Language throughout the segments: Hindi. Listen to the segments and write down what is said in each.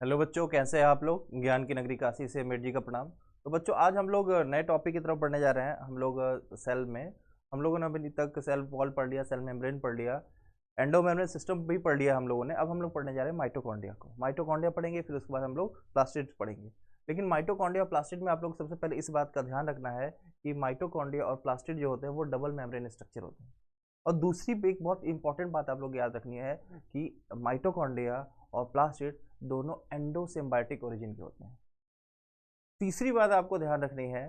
हेलो बच्चों, कैसे हैं आप लोग। ज्ञान की नगरी काशी से मेट जी का प्रणाम। तो बच्चों, आज हम लोग नए टॉपिक की तरफ बढ़ने जा रहे हैं। हम लोग सेल में हम लोगों ने अभी तक सेल वॉल पढ़ लिया, सेल मेम्ब्रेन पढ़ लिया, एंडो मेम्ब्रेन सिस्टम भी पढ़ लिया हम लोगों ने। अब हम लोग पढ़ने जा रहे हैं माइटोकॉन्ड्रिया को। माइटोकॉन्ड्रिया पढ़ेंगे, फिर उसके बाद हम लोग प्लास्टिड पढ़ेंगे। लेकिन माइटोकॉन्ड्रिया और प्लास्टिड में आप लोग सबसे पहले इस बात का ध्यान रखना है कि माइटोकॉन्ड्रिया और प्लास्टिड जो होते हैं वो डबल मेम्ब्रेन स्ट्रक्चर होते हैं। और दूसरी भी एक बहुत इंपॉर्टेंट बात आप लोग याद रखनी है कि माइटोकॉन्ड्रिया और प्लास्टिड दोनों एंडोसिम्बायोटिक ओरिजिन के होते हैं। तीसरी बात आपको ध्यान रखनी है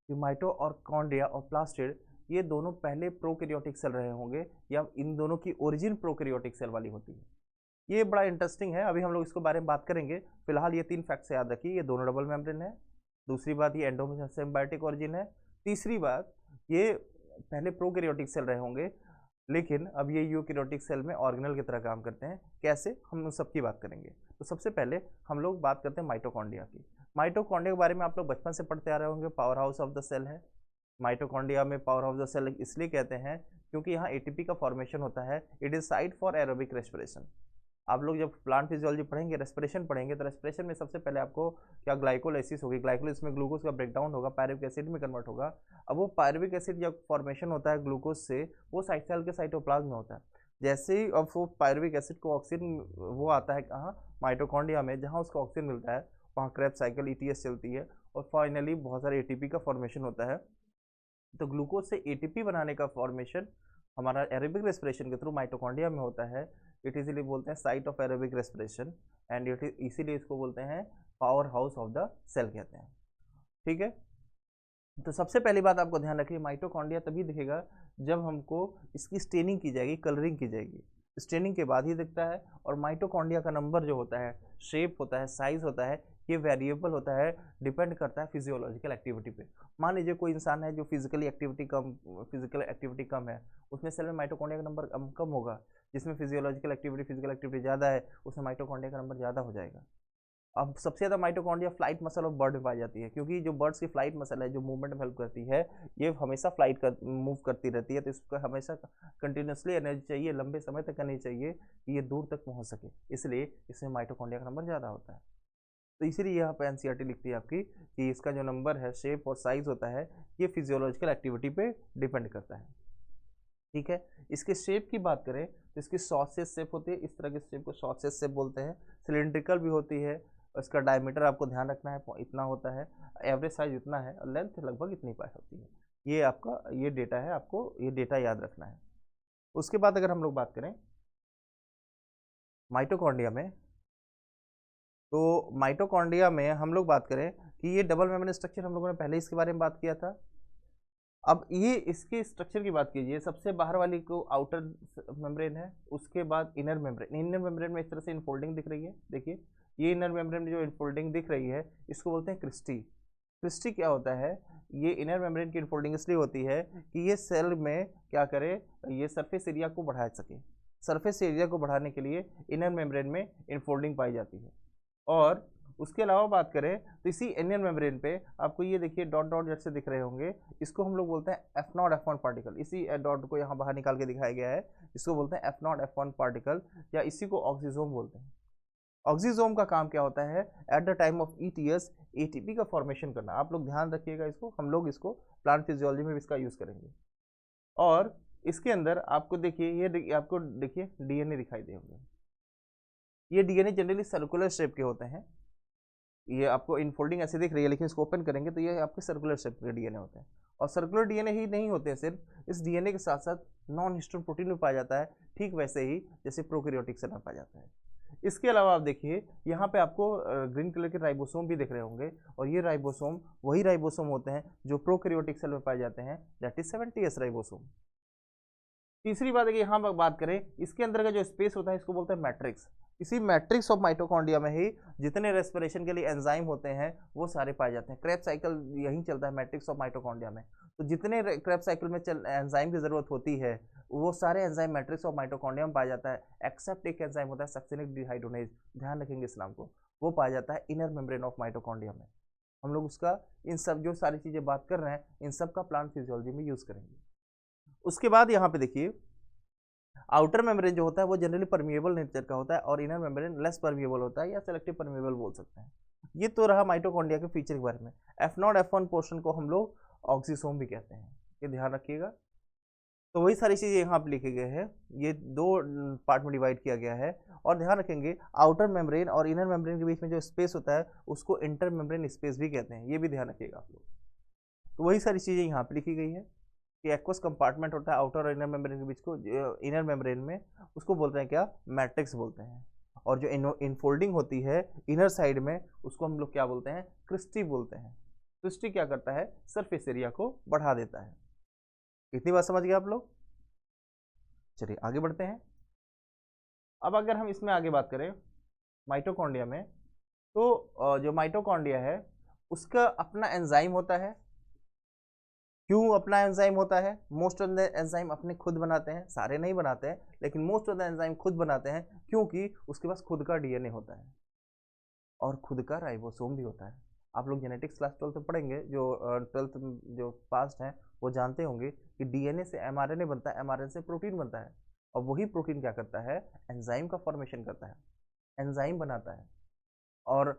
कि माइटो और कॉन्ड्रिया और प्लास्टिड ये दोनों पहले प्रोकैरियोटिक सेल रहे होंगे, या इन दोनों की ओरिजिन प्रोकैरियोटिक सेल वाली होती है। ये बड़ा इंटरेस्टिंग है, अभी हम लोग इसके बारे में बात करेंगे। फिलहाल ये तीन फैक्ट्स याद रखिए, ये दोनों डबल मेम्ब्रेन है। दूसरी बात, ये एंडोसिम्बायोटिक ओरिजिन है। तीसरी बात, ये पहले प्रोकैरियोटिक सेल रहे होंगे, लेकिन अब ये यूकैरियोटिक सेल में ऑर्गेनल की तरह काम करते हैं। कैसे, हम उन सब की बात करेंगे। तो सबसे पहले हम लोग बात करते हैं माइटोकॉन्ड्रिया की। माइटोकॉन्ड्रिया के बारे में आप लोग बचपन से पढ़ते आ रहे होंगे, power house of the cell है। माइटोकॉन्ड्रिया में power house of the cell इसलिए कहते हैं क्योंकि यहाँ एटीपी का फॉर्मेशन होता है। It is site for aerobic respiration. आप लोग जब प्लांट फिजियोलॉजी पढ़ेंगे, रेस्पिरेशन पढ़ेंगे, तो रेस्पिरेशन में सबसे पहले आपको क्या ग्लाइकोलाइसिस होगी। ग्लाइकोलाइसिस में ग्लूकोज का ब्रेकडाउन होगा, पायरुविक एसिड में कन्वर्ट होगा। अब वो पायरुविक एसिड जब फॉर्मेशन होता है ग्लूकोज से, वो सेल के साइटोप्लाज्म में होता है। जैसे ही अब वो पायरुविक एसिड को ऑक्सीजन वो आता है कहाँ, माइटोकॉन्ड्रिया में, जहाँ उसको ऑक्सीजन मिलता है वहाँ क्रेब्स साइकिल ईटीएस चलती है, और फाइनली बहुत सारे एटीपी का फॉर्मेशन होता है। तो ग्लूकोज से एटीपी बनाने का फॉर्मेशन हमारा एरोबिक रेस्पिरेशन के थ्रू माइटोकॉन्ड्रिया में होता है। इट इजीली बोलते हैं site of aerobic respiration, and it इसीलिए इसको बोलते हैं power house of the cell कहते हैं। ठीक है। तो सबसे पहली बात आपको ध्यान रखिए, माइटोकॉन्ड्रिया तभी दिखेगा जब हमको इसकी स्टेनिंग की जाएगी, कलरिंग की जाएगी। स्टेनिंग के बाद ही दिखता है। और माइटोकॉन्ड्रिया का नंबर जो होता है, शेप होता है, साइज होता है, ये वेरिएबल होता है, डिपेंड करता है फिजियोलॉजिकल एक्टिविटी पे। मान लीजिए कोई इंसान है जो फिजिकल एक्टिविटी कम है, उसमें सेल में माइटोकॉन्ड्रिया का नंबर कम होगा। जिसमें फिजिकल एक्टिविटी ज़्यादा है, उसमें माइटोकॉन्ड्रिया का नंबर ज़्यादा हो जाएगा। अब सबसे ज़्यादा माइटोकॉन्ड्रिया फ्लाइट मसल और बर्ड में पाई जाती है, क्योंकि जो बर्ड्स की फ्लाइट मसल है, जो मूवमेंट में हेल्प करती है, ये हमेशा मूव करती रहती है। तो इसको हमेशा कंटिन्यूसली एनर्जी चाहिए, लंबे समय तक करनी चाहिए कि ये दूर तक पहुंच सके। इसलिए इसमें माइटोकॉन्ड्रिया का नंबर ज़्यादा होता है। तो इसीलिए यहाँ पे एनसीईआरटी लिखती है आपकी कि इसका जो नंबर है, शेप और साइज होता है, ये फिजियोलॉजिकल एक्टिविटी पे डिपेंड करता है। ठीक है। इसके शेप की बात करें तो इसकी सॉसेज शेप होती है, इस तरह के शेप को सॉसेज शेप बोलते हैं। सिलेंड्रिकल भी होती है। इसका डायमीटर आपको ध्यान रखना है, इतना होता है। एवरेज साइज इतना है, और लेंथ लगभग इतनी पाई होती है। ये आपका ये डेटा है, आपको ये डेटा याद रखना है। उसके बाद अगर हम लोग बात करें माइटोकॉन्ड्रिया में, तो माइटोकॉन्ड्रिया में हम लोग बात करें कि ये डबल मेम्ब्रेन स्ट्रक्चर, हम लोगों ने पहले इसके बारे में बात किया था। अब ये इसके स्ट्रक्चर की बात कीजिए, सबसे बाहर वाली को आउटर मेम्ब्रेन है, उसके बाद इनर मेम्ब्रेन। इनर मेम्ब्रेन में इस तरह से इनफोल्डिंग दिख रही है, देखिए ये इनर मेम्ब्रेन में जो इनफोल्डिंग दिख रही है, इसको बोलते हैं क्रिस्टी। क्रिस्टी क्या होता है, ये इनर मेम्ब्रेन की इनफोल्डिंग इसलिए होती है कि ये सेल में क्या करे, ये सरफेस एरिया को बढ़ा सके। सरफेस एरिया को बढ़ाने के लिए इनर मेम्ब्रेन में इनफोल्डिंग पाई जाती है। और उसके अलावा बात करें तो इसी इनर मेम्ब्रेन पे आपको ये देखिए डॉट डॉट जैसे दिख रहे होंगे, इसको हम लोग बोलते हैं F not F one particle. इसी डॉट को यहाँ बाहर निकाल के दिखाया गया है, इसको बोलते हैं F not F one particle, या इसी को ऑक्सीजोम बोलते हैं। ऑक्सीजोम का काम क्या होता है, at the time of ETS ATP का फॉर्मेशन करना। आप लोग ध्यान रखिएगा इसको, हम लोग इसको प्लांट फिजियोलॉजी में भी इसका यूज करेंगे। और इसके अंदर आपको देखिए, ये आपको देखिए डीएनए दिखाई देंगे। ये डीएनए जनरली सर्कुलर शेप के होते हैं। ये आपको इनफोल्डिंग ऐसे दिख रही है, लेकिन इसको ओपन करेंगे तो ये आपके सर्कुलर शेप के डीएनए होते हैं। और सर्कुलर डीएनए ही नहीं होते हैं सिर्फ, इस डीएनए के साथ साथ नॉन हिस्टोन प्रोटीन में पाया जाता है, ठीक वैसे ही जैसे प्रोकैरियोटिक सेल में पाया जाता है। इसके अलावा आप देखिए यहाँ पे आपको ग्रीन कलर के राइबोसोम भी दिख रहे होंगे, और ये राइबोसोम वही राइबोसोम होते हैं जो प्रोकैरियोटिक सेल में पाए जाते हैं, दैट इज 70S राइबोसोम। तीसरी बात है कि यहाँ पर बात करें, इसके अंदर का जो स्पेस होता है इसको बोलते हैं मैट्रिक्स। इसी मैट्रिक्स ऑफ माइटोकॉन्ड्रिया में ही जितने रेस्पिरेशन के लिए एंजाइम होते हैं वो सारे पाए जाते हैं। क्रेब्स साइकिल यही चलता है मैट्रिक्स ऑफ माइटोकॉन्ड्रिया में। तो जितने क्रेब्स साइकिल में एंजाइम की जरूरत होती है, वो सारे एंजाइम मैट्रिक्स ऑफ माइटोकॉन्ड्रिया में पाया जाता है, एक्सेप्ट एक एंजाइम होता है सक्सिनिक डिहाइड्रोनेज, ध्यान रखेंगे इस नाम को, वो पाया जाता है इनर मेम्ब्रेन ऑफ माइटोकॉन्ड्रिया में। हम लोग उसका इन सब जो सारी चीजें बात कर रहे हैं, इन सब का प्लांट फिजियोलॉजी में यूज करेंगे। उसके बाद यहाँ पे देखिए आउटर मेम्ब्रेन जो होता है वो जनरली परमिएबल नेचर का होता है और इनर मेम्ब्रेन लेस परमिएबल होता है या सेलेक्टिव परमिएबल बोल सकते हैं। ये तो रहा माइटोकॉन्ड्रिया के फीचर के बारे में। F0 F1 पोर्शन को हम लोग ऑक्सीसोम भी कहते हैं, ये ध्यान रखिएगा। तो वही सारी चीज़ें यहाँ पे लिखे गए हैं, ये दो पार्ट में डिवाइड किया गया है। और ध्यान रखेंगे आउटर मेम्ब्रेन और इनर मेम्ब्रेन के बीच में जो स्पेस होता है उसको इंटर मेम्ब्रेन स्पेस भी कहते हैं, ये भी ध्यान रखिएगा आप लोग। तो वही सारी चीज़ें यहाँ पे लिखी गई है कि एक्वस कंपार्टमेंट होता है आउटर और इनर मेम्ब्रेन के बीच को, इनर मेम्ब्रेन में उसको बोलते हैं क्या, मैट्रिक्स बोलते हैं। और जो इनफोल्डिंग होती है इनर साइड में उसको हम लोग क्या बोलते हैं, क्रिस्टी बोलते हैं। क्रिस्टी क्या करता है, सरफेस एरिया को बढ़ा देता है। इतनी बात समझ गए आप लोग। चलिए आगे बढ़ते हैं। अब अगर हम इसमें आगे बात करें माइटोकॉन्ड्रिया में, तो जो माइटोकॉन्ड्रिया है उसका अपना एंजाइम होता है। क्यों अपना एंजाइम होता है? मोस्ट ऑफ द एंजाइम अपने खुद बनाते हैं, सारे नहीं बनाते हैं लेकिन मोस्ट ऑफ द एंजाइम खुद बनाते हैं, क्योंकि उसके पास खुद का डीएनए होता है और खुद का राइबोसोम भी होता है। आप लोग जेनेटिक्स क्लास 12 में पढ़ेंगे, जो 12th जो पास्ट हैं वो जानते होंगे कि डीएनए से एमआरएनए बनता है, एमआरएनए से प्रोटीन बनता है और वही प्रोटीन क्या करता है, एंजाइम का फॉर्मेशन करता है, एंजाइम बनाता है। और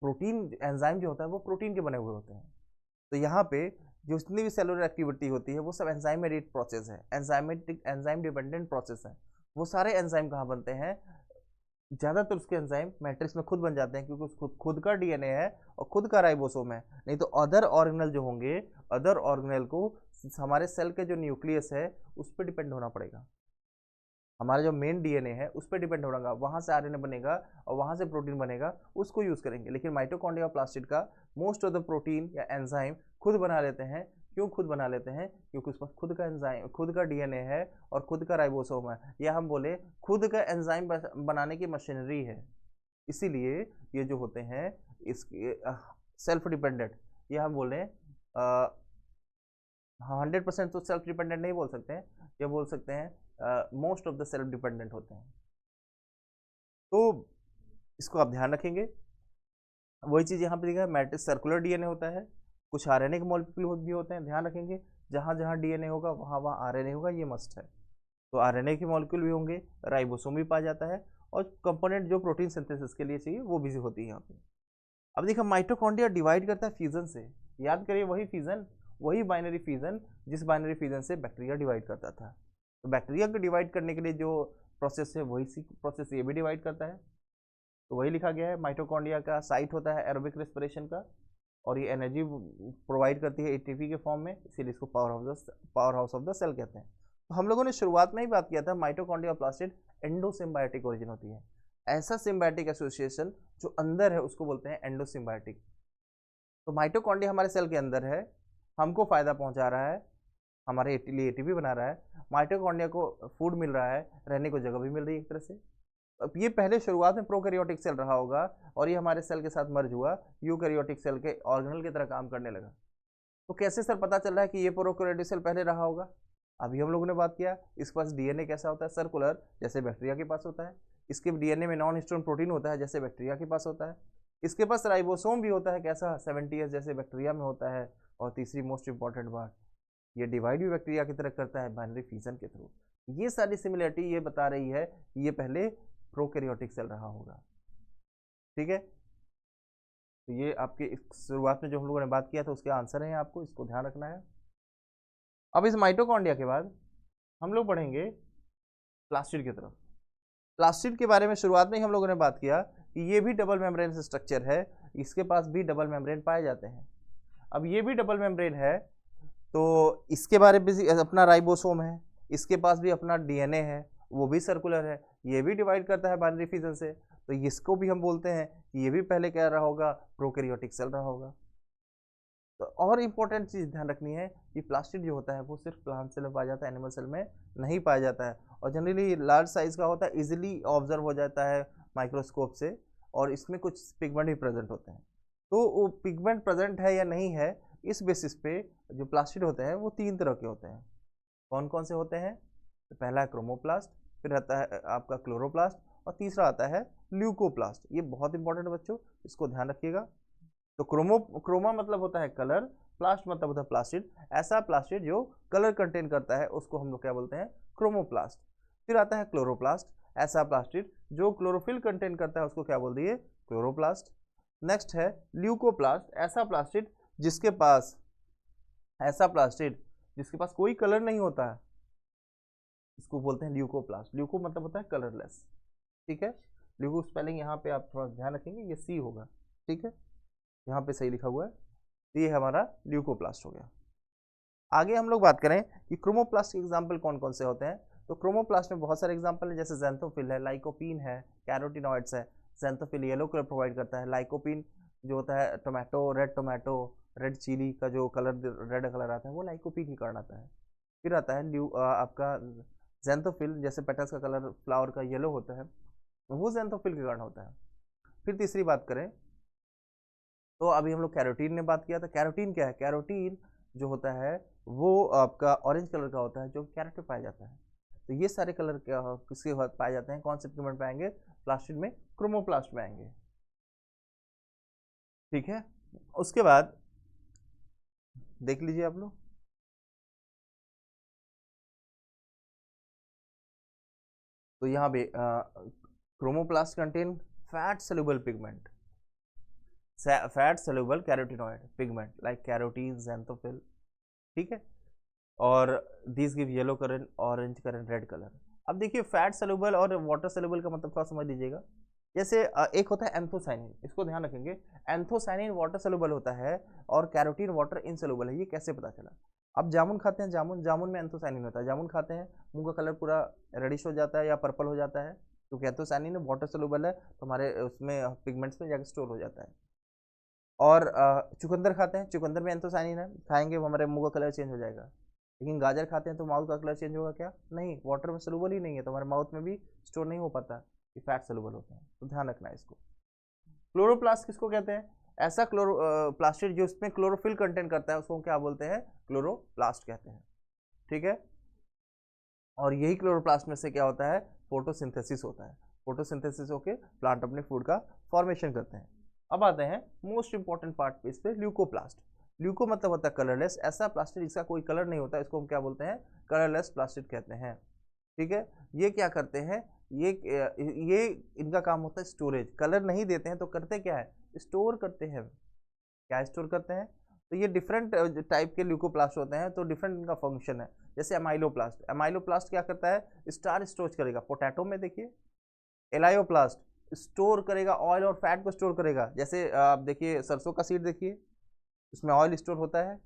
प्रोटीन एंजाइम जो होता है वो प्रोटीन के बने हुए होते हैं। तो यहाँ पे जो जितनी भी सेलुलर एक्टिविटी होती है वो सब एंजाइमेटिक प्रोसेस है, एंजाइम डिपेंडेंट प्रोसेस है। वो सारे एंजाइम कहाँ बनते हैं, ज़्यादातर उसके एंजाइम मैट्रिक्स में खुद बन जाते हैं, क्योंकि उसको खुद का डीएनए है और खुद का राइबोसोम है। नहीं तो अदर ऑर्गेनल जो होंगे, अदर ऑर्गेनल को हमारे सेल के जो न्यूक्लियस है उस पर डिपेंड होना पड़ेगा। हमारा जो मेन डीएनए है उस पर डिपेंड होगा, वहाँ से आरएनए बनेगा और वहाँ से प्रोटीन बनेगा, उसको यूज़ करेंगे। लेकिन माइटोकॉन्ड्रिया प्लास्टिड का मोस्ट ऑफ द प्रोटीन या एंजाइम खुद बना लेते हैं। क्यों खुद बना लेते हैं? क्योंकि उसके पास खुद का एंजाइम, खुद का डीएनए है और खुद का राइबोसोम है, या हम बोले खुद का एंजाइम बनाने की मशीनरी है। इसीलिए ये जो होते हैं इसके सेल्फ डिपेंडेंट, या हम बोले 100% तो सेल्फ डिपेंडेंट नहीं बोल सकते हैं, ये बोल सकते हैं most of the self dependent होते हैं। तो इसको आप ध्यान रखेंगे। वही चीज़ यहाँ पे लिखा है, मैट्रिक्स सर्कुलर डीएनए होता है, कुछ आरएनए के मॉलिक्यूल भी होते हैं। ध्यान रखेंगे जहाँ जहाँ डीएनए होगा वहाँ वहाँ आरएनए होगा, ये मस्ट है। तो आरएनए के मॉलिक्यूल भी होंगे, राइबोसोम भी पाया जाता है और कंपोनेंट जो प्रोटीन सिंथेसिस के लिए चाहिए वो भी होती है यहाँ पे। अब देखिए माइटोकॉन्ड्रिया डिवाइड करता है फ्यूजन से। याद करिए वही फ्यूजन, वही बाइनरी फ्यूजन जिस बाइनरी फ्यूजन से बैक्टीरिया डिवाइड करता था। तो बैक्टीरिया को डिवाइड करने के लिए जो प्रोसेस है वही प्रोसेस ये भी डिवाइड करता है। तो वही लिखा गया है, माइटोकॉन्ड्रिया का साइट होता है एरोबिक रेस्पिरेशन का और ये एनर्जी प्रोवाइड करती है एटीपी के फॉर्म में, इसीलिए इसको power house of the cell कहते हैं। तो हम लोगों ने शुरुआत में ही बात किया था माइटोकॉन्ड्रिया प्लास्टिड एंडोसिम्बायोटिक ओरिजिन होती है। ऐसा सिम्बायोटिक एसोसिएशन जो अंदर है उसको बोलते हैं एंडोसिम्बायोटिक। तो माइटोकॉन्ड्रिया हमारे सेल के अंदर है, हमको फायदा पहुंचा रहा है, हमारे लिए एटीपी बना रहा है, माइटोकॉन्ड्रिया को फूड मिल रहा है, रहने को जगह भी मिल रही है एक तरह से। अब ये पहले शुरुआत में प्रोकैरियोटिक सेल रहा होगा और ये हमारे सेल के साथ मर्ज हुआ, यूकैरियोटिक सेल के ऑर्गेनल की तरह काम करने लगा। तो कैसे सर पता चल रहा है कि ये प्रोकैरियोटिक सेल पहले रहा होगा? अभी हम लोगों ने बात किया, इसके पास डीएनए कैसा होता है, सर्कुलर, जैसे बैक्टीरिया के पास होता है। इसके डीएनए में नॉन हिस्टोन प्रोटीन होता है जैसे बैक्टीरिया के पास होता है। इसके पास राइबोसोम भी होता है, कैसा, 70S जैसे बैक्टीरिया में होता है। और तीसरी मोस्ट इंपॉर्टेंट बात, ये डिवाइड भी बैक्टीरिया की तरह करता है बाइनरी फ्यूजन के थ्रू। ये सारी सिमिलरिटी ये बता रही है कि ये पहले प्रोकैरियोटिक सेल रहा होगा। ठीक है, तो ये आपके शुरुआत में जो हम लोगों ने बात किया था उसके आंसर है, आपको इसको ध्यान रखना है। अब इस माइटोकॉन्ड्रिया के बाद हम लोग बढ़ेंगे प्लास्टिड की तरफ। प्लास्टिड के बारे में शुरुआत में ही हम लोगों ने बात किया कि ये भी डबल मेम्ब्रेन स्ट्रक्चर है, इसके पास भी डबल मेम्ब्रेन पाए जाते हैं। अब ये भी डबल मेम्ब्रेन है तो इसके बारे में भी अपना राइबोसोम है, इसके पास भी अपना डीएनए है, वो भी सर्कुलर है, ये भी डिवाइड करता है बाइनरी फ्यूजन से। तो इसको भी हम बोलते हैं कि ये भी पहले क्या रहा होगा, प्रोकैरियोटिक सेल रहा होगा। तो और इम्पोर्टेंट चीज़ ध्यान रखनी है कि प्लास्टिड जो होता है वो सिर्फ प्लांट सेल में पाया जाता है, एनिमल सेल में नहीं पाया जाता है। और जनरली लार्ज साइज का होता है, इजीली ऑब्जर्व हो जाता है माइक्रोस्कोप से, और इसमें कुछ पिगमेंट भी प्रेजेंट होते हैं। तो वो पिगमेंट प्रेजेंट है या नहीं है, इस बेसिस पे जो प्लास्टिड होते हैं वो 3 तरह के होते हैं। कौन कौन से होते हैं? तो पहला है क्रोमोप्लास्ट, फिर आता है आपका क्लोरोप्लास्ट, और तीसरा आता है ल्यूकोप्लास्ट। ये बहुत इंपॉर्टेंट बच्चों, इसको ध्यान रखिएगा। तो क्रोमा मतलब होता है कलर, प्लास्ट मतलब होता है प्लास्टिड। ऐसा प्लास्टिड जो कलर कंटेन करता है उसको हम लोग क्या बोलते हैं, क्रोमोप्लास्ट। फिर आता है क्लोरोप्लास्ट, ऐसा प्लास्टिड जो क्लोरोफिल कंटेन करता है उसको क्या बोल दिए, क्लोरोप्लास्ट। नेक्स्ट है ल्यूकोप्लास्ट, ऐसा प्लास्टिड जिसके पास कोई कलर नहीं होता है, इसको बोलते हैं ल्यूकोप्लास्ट। ल्यूको मतलब होता है कलरलेस, ठीक है। ल्यूको स्पेलिंग यहाँ पे आप थोड़ा ध्यान रखेंगे, ये सी होगा, ठीक है, यहाँ पे सही लिखा हुआ है। तो ये हमारा ल्यूकोप्लास्ट हो गया। आगे हम लोग बात करें कि क्रोमोप्लास्ट के एग्जाम्पल कौन कौन से होते हैं, तो क्रोमोप्लास्ट में बहुत सारे एग्जाम्पल है, जैसे जेंथोफिल है, लाइकोपीन है, कैरोटिनॉइड्स है। जेंथोफिल येलो कलर प्रोवाइड करता है, लाइकोपीन जो होता है टोमेटो, रेड चिली का जो कलर रेड कलर आता है वो लाइकोपीन के कारण आता है। फिर आता है आपका जेंथोफिल, जैसे पेटल्स का कलर फ्लावर का येलो होता है वो जेंथोफिल के कारण होता है। फिर तीसरी बात करें तो अभी हम लोग कैरोटीन ने बात किया था। कैरोटीन क्या है, कैरोटीन जो होता है वो आपका ऑरेंज कलर का होता है जो कैरेट में पाया जाता है। तो ये सारे कलर किसके पाए जाते हैं, कौन से पिगमेंट पाएंगे, प्लास्टिड में, क्रोमोप्लास्ट में आएंगे, ठीक है। उसके बाद देख लीजिए आप लोग, तो यहाँ पे chromoplast contain fat soluble pigment, fat soluble carotenoid pigment like carotene, xanthophyll, ठीक है। और this give yellow colour, orange colour, red colour. अब देखिए फैट सोल्यूबल और वाटर सोल्यूबल का मतलब थोड़ा समझ लीजिएगा। जैसे एक होता है एंथोसाइनिन, इसको ध्यान रखेंगे, एंथोसाइनिन वाटर सोल्यूबल होता है और कैरोटीन वाटर इनसोल्यूबल है। ये कैसे पता चला, अब जामुन खाते हैं, जामुन में एंथोसाइनिन होता है, जामुन खाते हैं मुंह का कलर पूरा रेडिश हो जाता है या पर्पल हो जाता है, क्योंकि एंथोसाइनिन वाटर सोल्यूबल है तो हमारे उसमें पिगमेंट्स में जाकर स्टोर हो जाता है। और चुकंदर खाते हैं, चुकंदर में एंथोसाइनिन है, खाएंगे वो हमारे मुंह का कलर चेंज हो जाएगा। लेकिन गाजर खाते हैं तो माउथ का कलर चेंज होगा क्या, नहीं, वाटर में सोलूबल ही नहीं है तो हमारे माउथ में भी स्टोर नहीं हो पाता, ये फैट सोलूबल होते हैं, तो ध्यान रखना है इसको। क्लोरोप्लास्ट किसको कहते हैं, ऐसा प्लास्टिड जो इसमें क्लोरोफिल कंटेंट करता है उसको क्या बोलते हैं, क्लोरोप्लास्ट कहते हैं, ठीक है। और यही क्लोरोप्लास्ट में से क्या होता है, फोटोसिंथेसिस होता है, फोटोसिंथेसिस होके प्लांट अपने फूड का फॉर्मेशन करते हैं। अब आते हैं मोस्ट इंपॉर्टेंट पार्ट पे, इस पे ल्यूकोप्लास्ट। ल्यूको मतलब होता है कलरलेस, ऐसा प्लास्टिड जिसका कोई कलर नहीं होता, इसको हम क्या बोलते हैं, कलरलेस प्लास्टिड कहते हैं, ठीक है। ये क्या करते हैं, ये इनका काम होता है स्टोरेज, कलर नहीं देते हैं तो करते क्या है, स्टोर करते हैं। क्या स्टोर करते हैं, तो ये डिफरेंट टाइप के ल्यूकोप्लास्ट होते हैं, तो डिफरेंट इनका फंक्शन है। जैसे एमाइलोप्लास्ट क्या करता है, स्टार स्टोर करेगा, पोटैटो में देखिए। एलायोप्लास्ट स्टोर करेगा ऑयल और फैट को स्टोर करेगा, जैसे आप देखिए सरसों का सीड देखिए, उसमें ऑयल स्टोर होता है,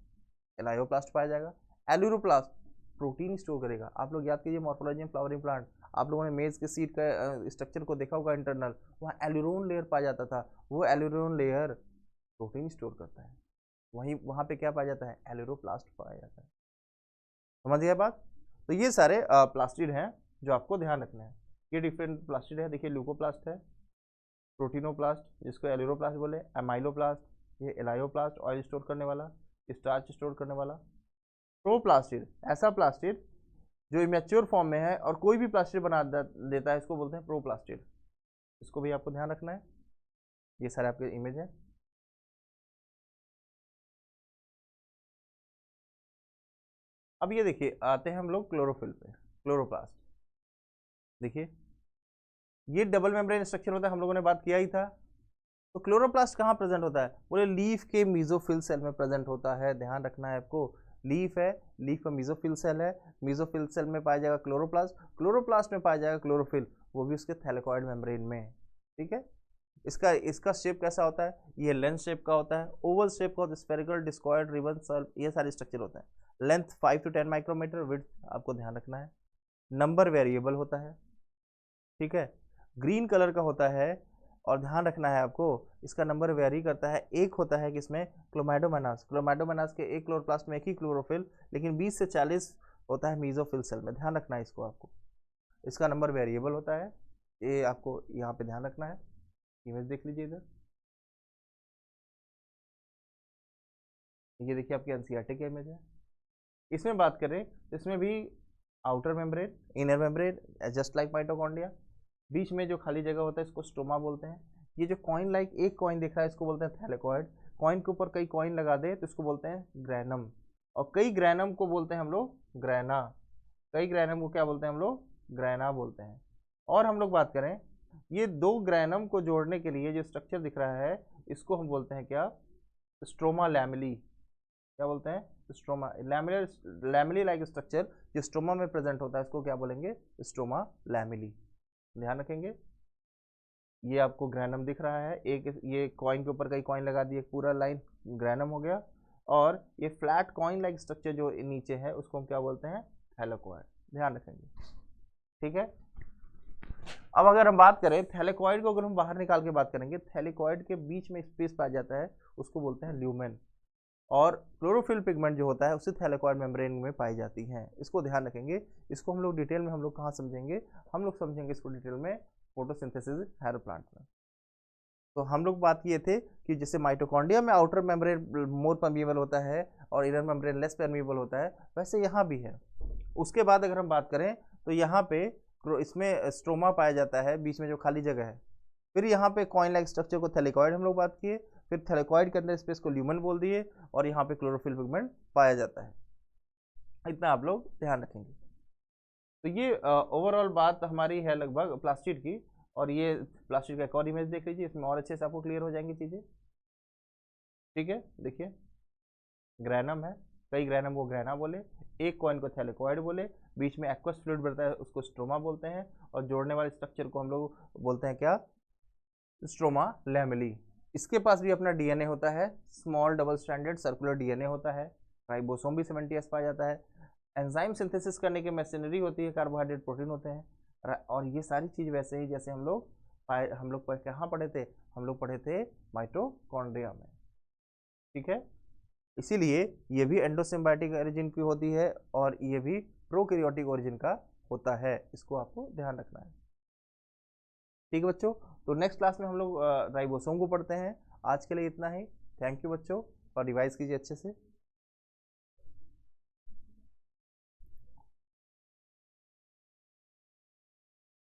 एलायोप्लास्ट पाया जाएगा। एल्यूरोप्लास्ट प्रोटीन स्टोर करेगा। आप लोग याद कीजिए मॉर्फोलॉजी में फ्लावरिंग प्लांट, आप लोगों ने मेज के सीड का स्ट्रक्चर को देखा होगा इंटरनल, वहाँ एल्यूरोन लेयर पाया जाता था, वो एल्यूरोन लेयर प्रोटीन स्टोर करता है, वहीं वहाँ पे क्या पाया जाता है, एल्यूरोप्लास्ट पाया जाता है, समझ गया बात। तो ये सारे प्लास्टिड हैं जो आपको ध्यान रखना है। ये डिफरेंट प्लास्टिड है, देखिए ल्यूकोप्लास्ट है, प्रोटीनोप्लास्ट जिसको एल्यूरोप्लास्ट बोले, एमाइलोप्लास्ट, ये एलायोप्लास्ट ऑयल स्टोर करने वाला, स्टार्च स्टोर करने वाला। प्रोप्लास्टिड ऐसा प्लास्टिड जो इमेच्योर फॉर्म में है और कोई भी प्लास्टिड बना देता है, इसको बोलते हैं प्रोप्लास्टिड, इसको भी आपको ध्यान रखना है। ये सारे आपके इमेज है। अब ये देखिए आते हैं हम लोग क्लोरोफिल पे, क्लोरोप्लास्ट देखिए, ये डबल मेम्ब्रेन स्ट्रक्चर होता है, हम लोगों ने बात किया ही था। तो क्लोरोप्लास्ट कहाँ प्रेजेंट होता है, बोले लीफ के मीजोफिल सेल में प्रेजेंट होता है, ध्यान रखना है आपको। लीफ है, लीफ का मीजोफिल सेल है, मीजोफिल सेल में पाया जाएगा क्लोरोप्लास्ट, क्लोरोप्लास्ट में पाया जाएगा क्लोरोफिल, वो भी उसके थैलेकॉइड मेम्ब्रेन में, ठीक है। इसका इसका शेप कैसा होता है, ये लेंथ शेप का होता है, ओवल शेप का होता है, स्फेरिकल, डिस्कॉइड, रिबन, सर्व, ये सारे स्ट्रक्चर होता है। लेंथ 5 to 10 माइक्रोमीटर, विड्थ आपको ध्यान रखना है। नंबर वेरिएबल होता है, ठीक है, ग्रीन कलर का होता है, और ध्यान रखना है आपको इसका नंबर वेरी करता है। एक होता है कि इसमें क्लोमैडोमोनास के एक क्लोरोप्लास्ट में एक ही क्लोरोफिल, लेकिन 20 से 40 होता है मीजोफिल सेल में, ध्यान रखना है इसको आपको, इसका नंबर वेरिएबल होता है, ये आपको यहाँ पे ध्यान रखना है। इमेज देख लीजिए इधर, ये देखिए आपकी एनसीईआरटी की इमेज है। इसमें बात करें तो इसमें भी outer membrane, inner membrane, just like mitochondria, बीच में जो खाली जगह होता है इसको स्टोमा बोलते हैं। ये जो कॉइन लाइक एक कॉइन दिख रहा है इसको बोलते हैं थैलेकॉइड, कॉइन के ऊपर कई कॉइन लगा दे तो इसको बोलते हैं ग्रैनम, और कई ग्रैनम को बोलते हैं हम लोग ग्रैना, कई ग्रैनम को क्या बोलते हैं हम लोग ग्रैना बोलते हैं। और हम लोग बात करें, ये दो ग्रैनम को जोड़ने के लिए जो स्ट्रक्चर दिख रहा है इसको हम बोलते हैं क्या, स्ट्रोमा लैमेली। क्या बोलते हैं, stroma lamellar, lamellae like structure जो स्ट्रोमा में प्रेजेंट होता है इसको क्या बोलेंगे, स्ट्रोमा लैमेली। ध्यान रखेंगे। ये आपको ग्रैनम दिख रहा है, एक ये कॉइन के ऊपर कई कॉइन लगा दिए, पूरा लाइन ग्रैनम हो गया। और ये फ्लैट कॉइन लाइक स्ट्रक्चर जो नीचे है उसको हम क्या बोलते हैं, थैलेकोइड। ध्यान रखेंगे, ठीक है। अब अगर हम बात करें थैलेकोइड को, अगर हम बाहर निकाल के बात करेंगे, थैलेकोइड के बीच में स्पेस पाया जाता है उसको बोलते हैं ल्यूमेन। और क्लोरोफिल पिगमेंट जो होता है उससे थैलेकोइड मेम्ब्रेन में पाई जाती हैं। इसको ध्यान रखेंगे। इसको हम लोग डिटेल में हम लोग कहाँ समझेंगे, हम लोग समझेंगे इसको डिटेल में फोटोसिंथेसिस हैरो प्लांट में। तो हम लोग बात किए थे कि जैसे माइटोकॉन्ड्रिया में आउटर मेम्ब्रेन मोर परमिएबल होता है और इनर मेम्ब्रेन लेस परमिएबल होता है, वैसे यहाँ भी है। उसके बाद अगर हम बात करें तो यहाँ पे इसमें स्ट्रोमा पाया जाता है, बीच में जो खाली जगह है। फिर यहाँ पे कॉइन लाइक स्ट्रक्चर को थैलेकोइड हम लोग बात किए, फिर थैलेकोइड के अंदर स्पेस को ल्यूमन बोल दिए, और यहाँ पे क्लोरोफिल पिगमेंट पाया जाता है। इतना आप लोग ध्यान रखेंगे। तो ये ओवरऑल बात हमारी है लगभग प्लास्टिड की। और ये प्लास्टिड का एक और इमेज देख लीजिए, इसमें और अच्छे से आपको क्लियर हो जाएंगी चीज़ें, ठीक है। देखिए ग्रैनम है, कई ग्रैनम को ग्रैना बोले, एक कॉइन को थैलेकोइड बोले, बीच में एक्वस फ्लूइड बढ़ता है उसको स्ट्रोमा बोलते हैं, और जोड़ने वाले स्ट्रक्चर को हम लोग बोलते हैं क्या, स्ट्रोमा लैमेली। इसके पास भी अपना डीएनए होता है, small double stranded circular DNA होता है, राइबोसोम भी 70S पाया जाता है, एंजाइम सिंथेसिस करने की मशीनरी होती है, कार्बोहाइड्रेट प्रोटीन होते हैं। और ये सारी चीज़ वैसे ही जैसे हम लोग कहाँ पढ़े थे, हम लोग पढ़े थे माइटोकॉन्ड्रिया में, ठीक है। इसीलिए ये भी एंडोसिम्बायोटिक ओरिजिन की होती है और ये भी प्रोकैरियोटिक ओरिजिन का होता है। इसको आपको ध्यान रखना है, ठीक है बच्चों। तो नेक्स्ट क्लास में हम लोग राइबोसोम को पढ़ते हैं। आज के लिए इतना ही। थैंक यू बच्चों, और रिवाइज कीजिए अच्छे से।